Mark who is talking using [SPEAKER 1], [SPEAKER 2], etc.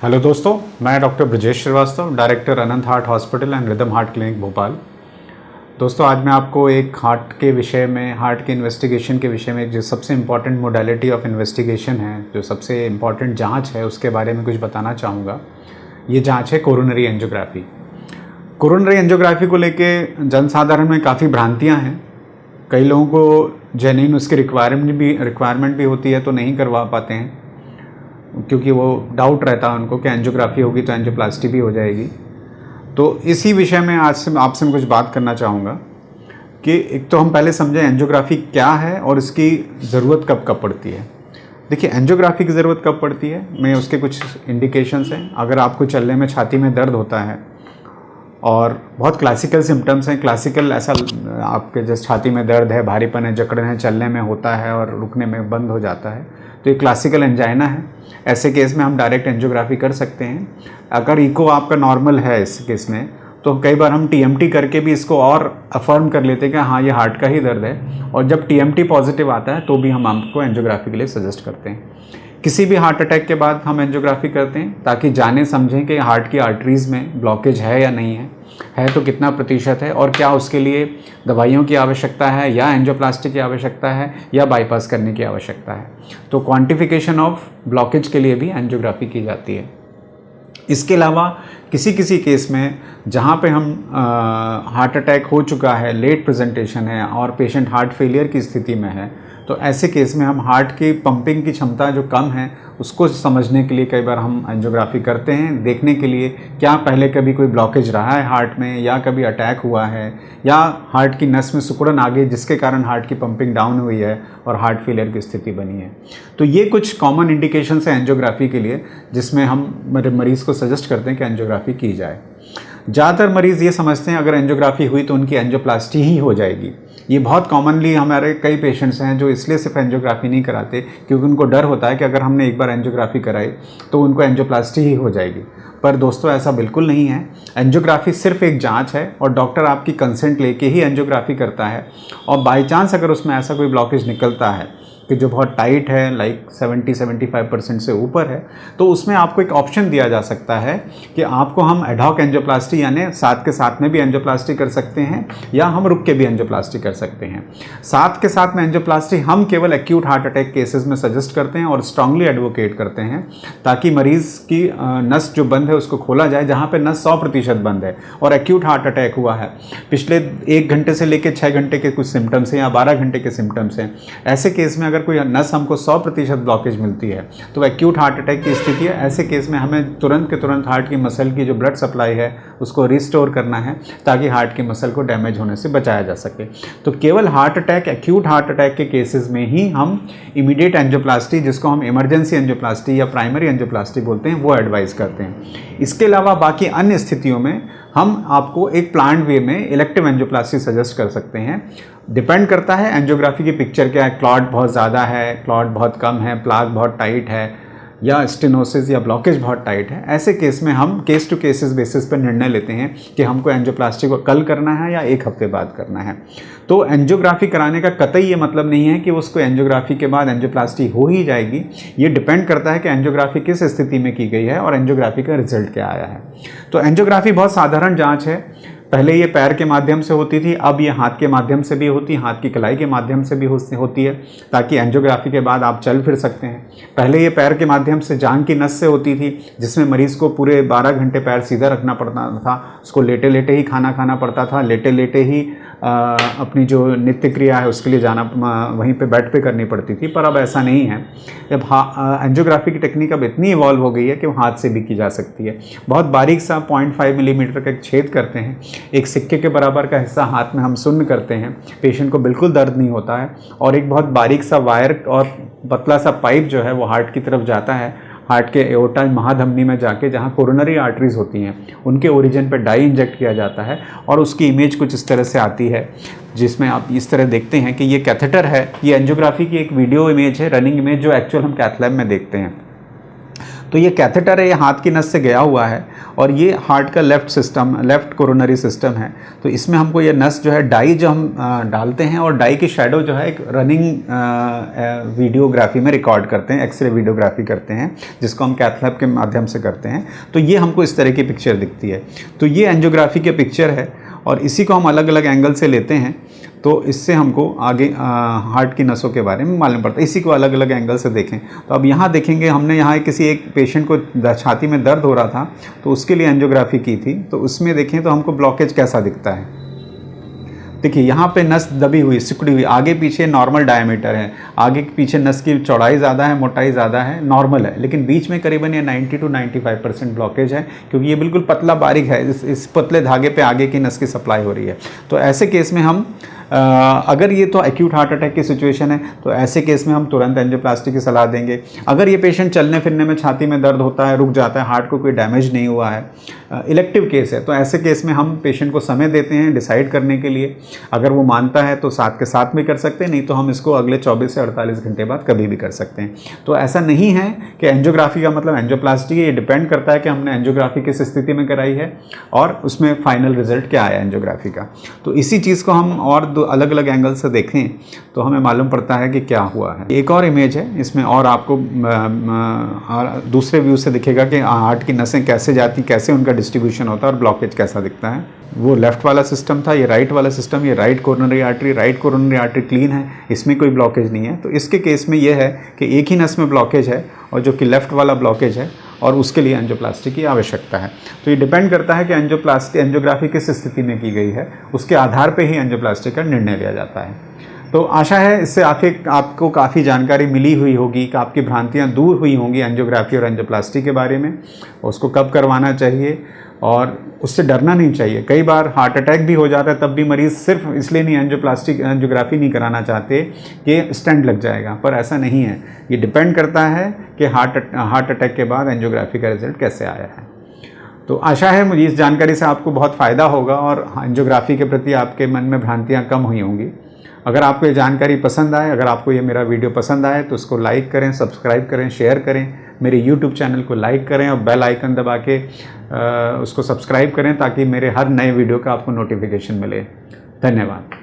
[SPEAKER 1] Hello दोस्तों, मैं doctor Brajesh Shrivastava, director Anant heart hospital and rhythm heart clinic Bhopal. दोस्तों, आज मैं आपको एक हार्ट के विषय में, हार्ट के इन्वेस्टिगेशन के विषय में, जो सबसे इम्पॉर्टेंट मोडालिटी ऑफ इन्वेस्टिगेशन है, जो सबसे इम्पॉर्टेंट जांच है, उसके बारे में कुछ बताना चाहूँगा। ये जांच है कोरोनरी एंजियोग्राफी। कोरोनरी एंजियोग्राफी को लेके जनसाधारण में काफ़ी भ्रांतियाँ हैं। कई लोगों को जेन्युइन उसकी रिक्वायरमेंट भी होती है तो नहीं करवा पाते हैं, क्योंकि वो डाउट रहता है उनको कि एंजियोग्राफी होगी तो एंजियोप्लास्टी भी हो जाएगी। तो इसी विषय में आज से आपसे मैं कुछ बात करना चाहूँगा कि एक तो हम पहले समझें एंजियोग्राफी क्या है और इसकी ज़रूरत कब कब पड़ती है। देखिए, एंजियोग्राफी की ज़रूरत कब पड़ती है, मैं उसके कुछ इंडिकेशंस हैं। अगर आपको चलने में छाती में दर्द होता है और बहुत क्लासिकल सिम्टम्स हैं, क्लासिकल ऐसा आपके जैसे छाती में दर्द है, भारीपन है, जकड़न है, चलने में होता है और रुकने में बंद हो जाता है, तो ये क्लासिकल एंजाइना है। ऐसे केस में हम डायरेक्ट एंजियोग्राफी कर सकते हैं। अगर इको आपका नॉर्मल है इस केस में, तो कई बार हम टीएमटी करके भी इसको और अफर्म कर लेते हैं कि हाँ, ये हार्ट का ही दर्द है, और जब टीएमटी पॉजिटिव आता है तो भी हम आपको एंजियोग्राफी के लिए सजेस्ट करते हैं। किसी भी हार्ट अटैक के बाद हम एंजियोग्राफी करते हैं ताकि जाने समझें कि हार्ट की आर्टरीज़ में ब्लॉकेज है या नहीं है तो कितना प्रतिशत है, और क्या उसके लिए दवाइयों की आवश्यकता है या एंजियोप्लास्टी की आवश्यकता है या बाईपास करने की आवश्यकता है। तो क्वांटिफिकेशन ऑफ ब्लॉकेज के लिए भी एंजियोग्राफी की जाती है। इसके अलावा किसी किसी केस में जहाँ पे हम हार्ट अटैक हो चुका है, लेट प्रेजेंटेशन है और पेशेंट हार्ट फेलियर की स्थिति में है, तो ऐसे केस में हम हार्ट की पंपिंग की क्षमता जो कम है उसको समझने के लिए कई बार हम एंजियोग्राफी करते हैं, देखने के लिए क्या पहले कभी कोई ब्लॉकेज रहा है हार्ट में, या कभी अटैक हुआ है, या हार्ट की नस में सिकुड़न आ गई जिसके कारण हार्ट की पंपिंग डाउन हुई है और हार्ट फेलियर की स्थिति बनी है। तो ये कुछ कॉमन इंडिकेशंस हैं एंजियोग्राफी के लिए, जिसमें हम मरीज़ को सजेस्ट करते हैं कि एंजियोग्राफी की जाए। ज़्यादातर मरीज़ ये समझते हैं अगर एंजियोग्राफी हुई तो उनकी एंजियोप्लास्टी ही हो जाएगी। ये बहुत कॉमनली हमारे कई पेशेंट्स हैं जो इसलिए सिर्फ एंजियोग्राफी नहीं कराते क्योंकि उनको डर होता है कि अगर हमने एक बार एंजियोग्राफी कराई तो उनको एंजियोप्लास्टी ही हो जाएगी। पर दोस्तों, ऐसा बिल्कुल नहीं है। एंजियोग्राफी सिर्फ एक जांच है और डॉक्टर आपकी कंसेंट लेके ही एंजियोग्राफी करता है। और बाई चांस अगर उसमें ऐसा कोई ब्लॉकेज निकलता है कि जो बहुत टाइट है, लाइक 70-75% से ऊपर है, तो उसमें आपको एक ऑप्शन दिया जा सकता है कि आपको हम एडहॉक एंजियोप्लास्टी यानी साथ के साथ में भी एंजियोप्लास्टी कर सकते हैं, या हम रुक के भी एंजियोप्लास्टी कर सकते हैं। साथ के साथ में एंजियोप्लास्टी हम केवल एक्यूट हार्ट अटैक केसेस में सजेस्ट करते हैं और स्ट्रांगली एडवोकेट करते हैं, ताकि मरीज़ की नस जो बंद है उसको खोला जाए, जहाँ पर नस 100% बंद है और एक्यूट हार्ट अटैक हुआ है, पिछले 1 घंटे से लेकर 6 घंटे के कुछ सिम्टम्स हैं या 12 घंटे के सिम्टम्स हैं। ऐसे केस में अगर कोई नस हमको 100% ब्लॉकेज मिलती है तो एक्यूट हार्ट अटैक की स्थिति है। ऐसे केस में हमें तुरंत के तुरंत हार्ट की मसल की जो ब्लड सप्लाई है उसको रिस्टोर करना है, ताकि हार्ट की मसल को डैमेज होने से बचाया जा सके। तो केवल heart attack, acute heart attack के केसेस में ही हम इमीडिएट एंजियोप्लास्टी, जिसको हम इमरजेंसी एंजियोप्लास्टी या प्राइमरी एंजियोप्लास्टी बोलते हैं, वो एडवाइस करते हैं। इसके अलावा बाकी अन्य स्थितियों में हम आपको एक प्लान्ड वे में इलेक्टिव एंजियोप्लास्टी सजेस्ट कर सकते हैं। डिपेंड करता है एंजियोग्राफी की पिक्चर क्या है, क्लॉट बहुत ज़्यादा है, क्लॉट बहुत कम है, प्लाक बहुत टाइट है, या स्टेनोसिस या ब्लॉकेज बहुत टाइट है। ऐसे केस में हम केस टू केसेस बेसिस पर निर्णय लेते हैं कि हमको एंजियोप्लास्टी को कल करना है या 1 हफ्ते बाद करना है। तो एंजियोग्राफी कराने का कतई ये मतलब नहीं है कि उसको एंजियोग्राफी के बाद एंजियोप्लास्टी हो ही जाएगी। ये डिपेंड करता है कि एंजियोग्राफी किस स्थिति में की गई है और एंजियोग्राफी का रिजल्ट क्या आया है। तो एंजियोग्राफी बहुत साधारण जाँच है। पहले ये पैर के माध्यम से होती थी, अब ये हाथ के माध्यम से भी होती है, हाथ की कलाई के माध्यम से भी होती है, ताकि एंजियोग्राफी के बाद आप चल फिर सकते हैं। पहले ये पैर के माध्यम से जांघ की नस से होती थी, जिसमें मरीज़ को पूरे 12 घंटे पैर सीधा रखना पड़ता था, उसको लेटे लेटे ही खाना खाना पड़ता था, लेटे लेटे ही अपनी जो नित्य क्रिया है उसके लिए जाना वहीं पे बेड पे करनी पड़ती थी। पर अब ऐसा नहीं है। अब एंजियोग्राफी की टेक्निक अब इतनी इवॉल्व हो गई है कि वो हाथ से भी की जा सकती है। बहुत बारीक सा 0.5 मिलीमीटर का एक छेद करते हैं, एक सिक्के के बराबर का हिस्सा हाथ में हम शून्य करते हैं, पेशेंट को बिल्कुल दर्द नहीं होता है, और एक बहुत बारीक सा वायर और पतला सा पाइप जो है वो हार्ट की तरफ जाता है, हार्ट के एओर्टा महाधमनी में जाके जहाँ कोरोनरी आर्टरीज होती हैं उनके ओरिजिन पे डाई इंजेक्ट किया जाता है, और उसकी इमेज कुछ इस तरह से आती है, जिसमें आप इस तरह देखते हैं कि ये कैथेटर है। ये एंजियोग्राफी की एक वीडियो इमेज है, रनिंग इमेज, जो एक्चुअल हम कैथ लैब में देखते हैं। तो ये कैथेटर है, ये हाथ की नस से गया हुआ है और ये हार्ट का लेफ़्ट कोरोनरी सिस्टम है। तो इसमें हमको ये नस जो है, डाई जो हम डालते हैं और डाई की शैडो जो है एक रनिंग वीडियोग्राफी में रिकॉर्ड करते हैं, एक्सरे वीडियोग्राफी करते हैं, जिसको हम कैथ लैब के माध्यम से करते हैं। तो ये हमको इस तरह की पिक्चर दिखती है। तो ये एंजियोग्राफी की पिक्चर है और इसी को हम अलग अलग एंगल से लेते हैं, तो इससे हमको आगे हार्ट की नसों के बारे में मालूम पड़ता है। इसी को अलग अलग एंगल से देखें तो अब यहाँ देखेंगे, हमने यहाँ किसी एक पेशेंट को छाती में दर्द हो रहा था तो उसके लिए एंजियोग्राफी की थी। तो उसमें देखें तो हमको ब्लॉकेज कैसा दिखता है। देखिए यहाँ पे नस दबी हुई, सिकुड़ी हुई, आगे पीछे नॉर्मल डायमीटर है, आगे पीछे नस की चौड़ाई ज़्यादा है, मोटाई ज़्यादा है, नॉर्मल है, लेकिन बीच में करीबन ये 90 to 95% ब्लॉकेज है, क्योंकि ये बिल्कुल पतला बारीक है। इस पतले धागे पे आगे की नस की सप्लाई हो रही है। तो ऐसे केस में हम अगर ये तो एक्यूट हार्ट अटैक की सिचुएशन है तो ऐसे केस में हम तुरंत एंजियोप्लास्टी की सलाह देंगे। अगर ये पेशेंट चलने फिरने में छाती में दर्द होता है, रुक जाता है, हार्ट को कोई डैमेज नहीं हुआ है, इलेक्टिव केस है, तो ऐसे केस में हम पेशेंट को समय देते हैं डिसाइड करने के लिए। अगर वो मानता है तो साथ के साथ भी कर सकते हैं, नहीं तो हम इसको अगले 24 से 48 घंटे बाद कभी भी कर सकते हैं। तो ऐसा नहीं है कि एंजियोग्राफी का मतलब एंजियोप्लास्टी है। ये डिपेंड करता है कि हमने एंजियोग्राफी किस स्थिति में कराई है और उसमें फाइनल रिजल्ट क्या आया एंजियोग्राफी का। तो इसी चीज़ को हम और अलग अलग एंगल से देखें तो हमें मालूम पड़ता है कि क्या हुआ है। एक और इमेज है, इसमें और आपको दूसरे व्यू से दिखेगा कि हार्ट की नसें कैसे जाती, कैसे उनका डिस्ट्रीब्यूशन होता है और ब्लॉकेज कैसा दिखता है। वो लेफ्ट वाला सिस्टम था, ये राइट वाला सिस्टम, ये राइट कोरोनरी आर्टरी क्लीन है, इसमें कोई ब्लॉकेज नहीं है। तो इसके केस में ये है कि एक ही नस में ब्लॉकेज है और जो कि लेफ्ट वाला ब्लॉकेज है और उसके लिए एंजियोप्लास्टी की आवश्यकता है। तो ये डिपेंड करता है कि एंजियोग्राफी किस स्थिति में की गई है, उसके आधार पे ही एंजियोप्लास्टी का निर्णय लिया जाता है। तो आशा है इससे आपको काफ़ी जानकारी मिली हुई होगी, कि आपकी भ्रांतियाँ दूर हुई होंगी एंजियोग्राफी और एंजियोप्लास्टी के बारे में, उसको कब करवाना चाहिए और उससे डरना नहीं चाहिए। कई बार हार्ट अटैक भी हो जाता है, तब भी मरीज़ सिर्फ इसलिए नहीं एंजियोग्राफी नहीं कराना चाहते कि स्टेंट लग जाएगा, पर ऐसा नहीं है। ये डिपेंड करता है कि हार्ट अटैक के बाद एंजियोग्राफी का रिजल्ट कैसे आया है। तो आशा है मुझे इस जानकारी से आपको बहुत फ़ायदा होगा और एंजियोग्राफी के प्रति आपके मन में भ्रांतियाँ कम हुई होंगी। अगर आपको ये जानकारी पसंद आए, अगर आपको ये मेरा वीडियो पसंद आए तो उसको लाइक करें, सब्सक्राइब करें, शेयर करें, मेरे YouTube चैनल को लाइक करें और बेल आइकन दबा के उसको सब्सक्राइब करें, ताकि मेरे हर नए वीडियो का आपको नोटिफिकेशन मिले। धन्यवाद।